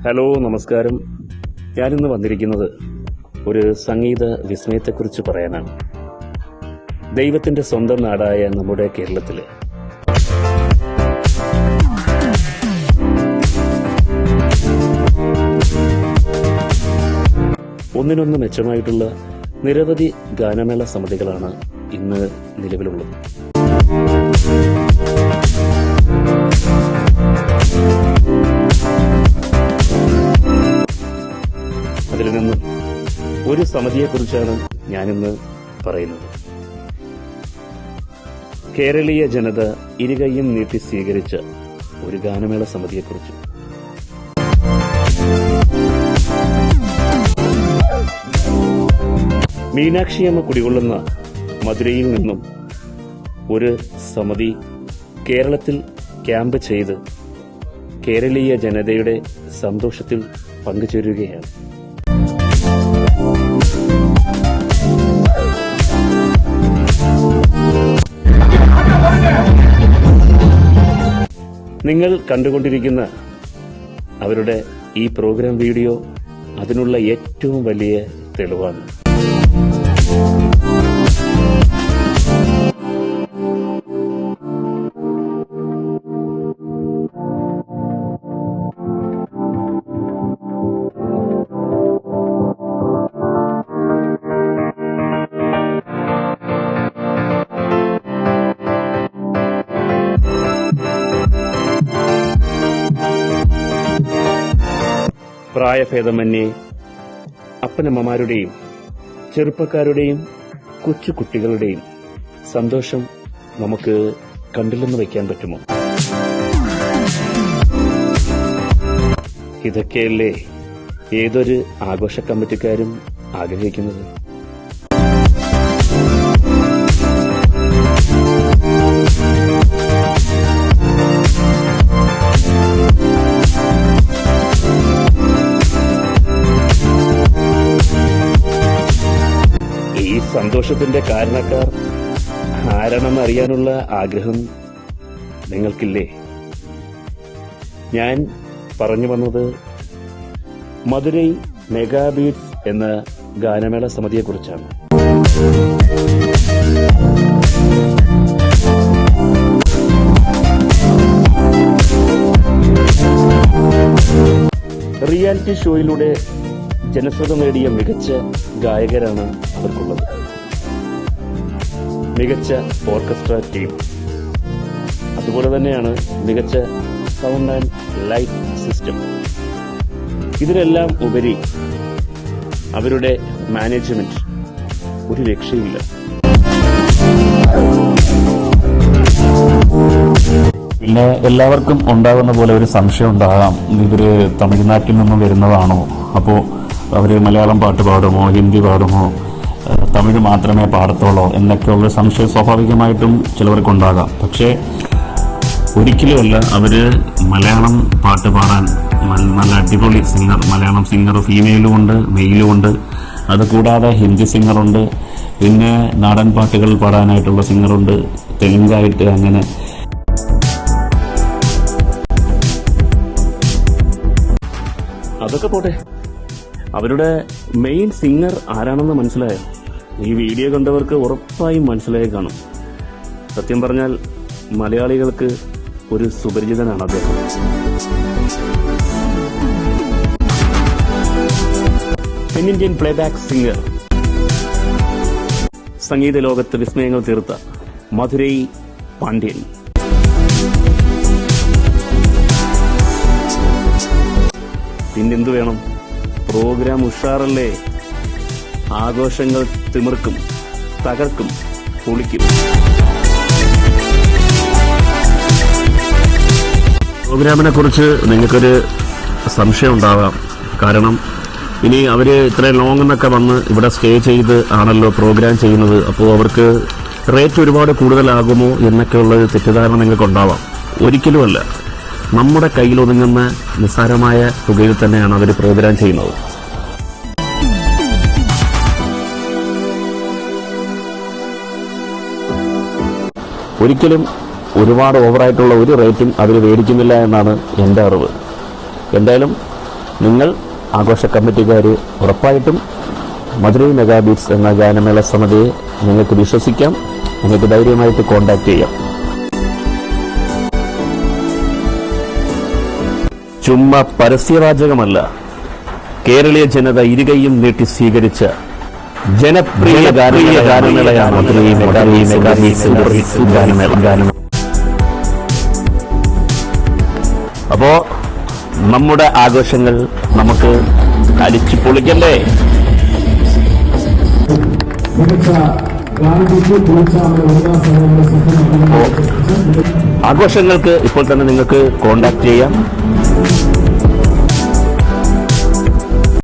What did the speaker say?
Hello, നമസ്കാരം. ഞാനിന്ന് വന്നിരിക്കുന്നത് ഒരു സംഗീത വിസ്മയത്തെക്കുറിച്ച് പറയാനാണ്. ദൈവത്തിന്റെ സ്വന്തം നാടായ നമ്മുടെ കേരളത്തില് ഒന്നിനൊന്ന് മെച്ചമായിട്ടുള്ള നിരവധി ഗാനമേള സമിതികളാണ് ഇന്ന് നിലവിലുള്ളത്. അതിൽ നിന്നും ഒരു സമിതിയെക്കുറിച്ചാണ് ഞാനിന്ന് പറയുന്നത്. കേരളീയ ജനത ഇരുകൈയും നീട്ടി സ്വീകരിച്ച ഒരു ഗാനമേള സമിതിയെക്കുറിച്ച്. മീനാക്ഷിയമ്മ കുടികൊള്ളുന്ന മധുരയിൽ നിന്നും ഒരു സമിതി കേരളത്തിൽ ക്യാമ്പ് ചെയ്ത് കേരളീയ ജനതയുടെ സന്തോഷത്തിൽ പങ്കുചേരുകയാണ്. നിങ്ങൾ കണ്ടുകൊണ്ടിരിക്കുന്ന അവരുടെ ഈ പ്രോഗ്രാം വീഡിയോ അതിനുള്ള ഏറ്റവും വലിയ തെളിവാണ്. പ്രായഭേദമന്യേ അപ്പനമ്മമാരുടെയും ചെറുപ്പക്കാരുടെയും കൊച്ചുകുട്ടികളുടെയും സന്തോഷം നമുക്ക് കണ്ടില്ലെന്ന് വയ്ക്കാൻ പറ്റുമോ? ഇതൊക്കെയല്ലേ ഏതൊരു ആഘോഷ കമ്മിറ്റിക്കാരും ആഗ്രഹിക്കുന്നത്. ഈ സന്തോഷത്തിന്റെ കാരണക്കാർ ആരാണെന്ന് അറിയാനുള്ള ആഗ്രഹം നിങ്ങൾക്കില്ലേ? ഞാൻ പറഞ്ഞു വന്നത് മധുരൈ മെഗാബീറ്റ്സ് എന്ന ഗാനമേള സമിതിയെക്കുറിച്ചാണ്. റിയാലിറ്റി ഷോയിലൂടെ ജനശ്രദ്ധ നേടിയ മികച്ച ഗായകരാണ് അവർക്കുള്ളത്. മികച്ച ഓർക്കസ്ട്ര ടീം, അതുപോലെ തന്നെയാണ് മികച്ച സൗണ്ട് ആൻഡ് ലൈറ്റ് സിസ്റ്റം. ഇതിനെല്ലാം ഉപരി അവരുടെ മാനേജ്മെന്റ് ഒരു രക്ഷയില്ല. പിന്നെ എല്ലാവർക്കും ഉണ്ടാകുന്ന പോലെ ഒരു സംശയം ഉണ്ടാകാം, ഇവര് തമിഴ്നാട്ടിൽ നിന്നും വരുന്നതാണോ, അപ്പോൾ അവര് മലയാളം പാട്ട് പാടുമോ, ഹിന്ദി പാടുമോ, തമിഴ് മാത്രമേ പാടത്തുള്ളൂ എന്നൊക്കെയുള്ള സംശയം സ്വാഭാവികമായിട്ടും ചിലവർക്കുണ്ടാകാം. പക്ഷേ ഒരിക്കലുമല്ല. അവര് മലയാളം പാട്ട് പാടാൻ നല്ല അടിപൊളി സിംഗർ, മലയാളം സിംഗർ ഫീമെയിലും ഉണ്ട് മെയിലും ഉണ്ട്. അതുകൂടാതെ ഹിന്ദി സിംഗറുണ്ട്, പിന്നെ നാടൻ പാട്ടുകൾ പാടാനായിട്ടുള്ള സിംഗറുണ്ട്, തെലുങ്കായിട്ട്, അങ്ങനെ അതൊക്കെ പോട്ടെ. അവരുടെ മെയിൻ സിംഗർ ആരാണെന്ന് മനസ്സിലായോ? ഈ വീഡിയോ കണ്ടവർക്ക് ഉറപ്പായും മനസ്സിലായി കാണും. സത്യം പറഞ്ഞാൽ മലയാളികൾക്ക് ഒരു സുപരിചിതനാണ് അദ്ദേഹം. തെന്നിന്ത്യൻ പ്ലേബാക്ക് സിംഗർ, സംഗീത ലോകത്ത് വിസ്മയങ്ങൾ തീർത്ത മധുരൈ പാണ്ഡ്യൻ. പിന്നെന്തു വേണം? പ്രോഗ്രാം ഉഷാറല്ലേ? ആഘോഷങ്ങൾ തിമിർക്കും, തകർക്കും, പൊളിക്കും. പ്രോഗ്രാമിനെ കുറിച്ച് നിങ്ങൾക്കൊരു സംശയം ഉണ്ടാവാം. കാരണം ഇനി അവര് ഇത്രയും ലോങ് എന്നൊക്കെ വന്ന് ഇവിടെ സ്റ്റേ ചെയ്ത് ആണല്ലോ പ്രോഗ്രാം ചെയ്യുന്നത്. അപ്പോൾ അവർക്ക് റേറ്റ് ഒരുപാട് കൂടുതലാകുമോ എന്നൊക്കെയുള്ള തെറ്റിദ്ധാരണ നിങ്ങൾക്കുണ്ടാവാം. ഒരിക്കലുമല്ല. നമ്മുടെ കയ്യിലൊതുങ്ങുന്ന നിസ്സാരമായ തുകയിൽ തന്നെയാണ് അവർ പ്രോഗ്രാം ചെയ്യുന്നത്. ഒരിക്കലും ഒരുപാട് ഓവറായിട്ടുള്ള ഒരു റേറ്റും അവർ മേടിക്കുന്നില്ല എന്നാണ് എൻ്റെ അറിവ്. എന്തായാലും നിങ്ങൾ ആഘോഷ കമ്മിറ്റിക്കാർ ഉറപ്പായിട്ടും മധുരൈ മെഗാ ബീറ്റ്സ് എന്ന ഗാനമേള സമിതിയെ നിങ്ങൾക്ക് വിശ്വസിക്കാം, നിങ്ങൾക്ക് ധൈര്യമായിട്ട് കോൺടാക്ട് ചെയ്യാം. ചുമ്മാ പരസ്യവാചകമല്ല, കേരളീയ ജനത ഇരുകൈയും നീട്ടി സ്വീകരിച്ച ജനപ്രിയ ഗാനമേളയാണ് മധുരൈ മെഗാ ബീറ്റ്സ് ഗാനമേള. അപ്പോ നമ്മുടെ ആഘോഷങ്ങൾ നമുക്ക് അടിച്ചു പൊളിക്കണ്ടേ? ആഘോഷങ്ങൾക്ക് ഇപ്പോൾ തന്നെ നിങ്ങൾക്ക് കോൺടാക്ട് ചെയ്യാം.